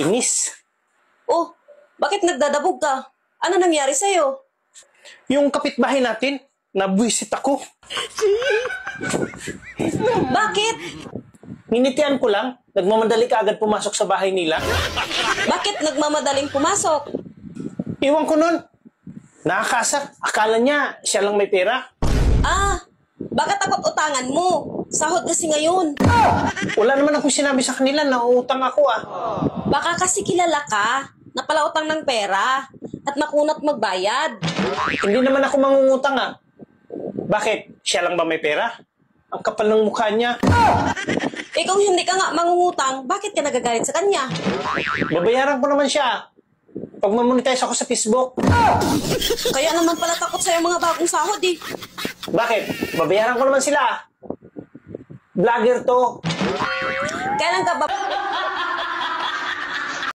nakakainis. Oh, bakit nagdadabog ka? Ano nangyari sa'yo? Yung kapitbahay natin, nabwisit ako. Bakit? Ninitian ko lang, nagmamadali ka agad pumasok sa bahay nila. Bakit nagmamadaling pumasok? Iwan ko nun. Nakakasar, akala niya siya lang may pera. Ah, baka takot utangan mo. Sahod kasi ngayon. Wala naman akong sinabi sa kanila na uutang ako ah. Baka kasi kilala ka na palautang ng pera at nakunat magbayad. Hindi naman ako mangungutang ah. Bakit? Siya lang ba may pera? Ang kapal ng mukha niya. Eh kung hindi ka nga mangungutang, bakit ka nagagalit sa kanya? Babayaran ko naman siya. Pag mamonetize ako sa Facebook. Kaya naman pala takot sa'yo mga bagong sahod eh. Bakit? Babayaran ko naman sila. Vlogger to. Kailan ka ba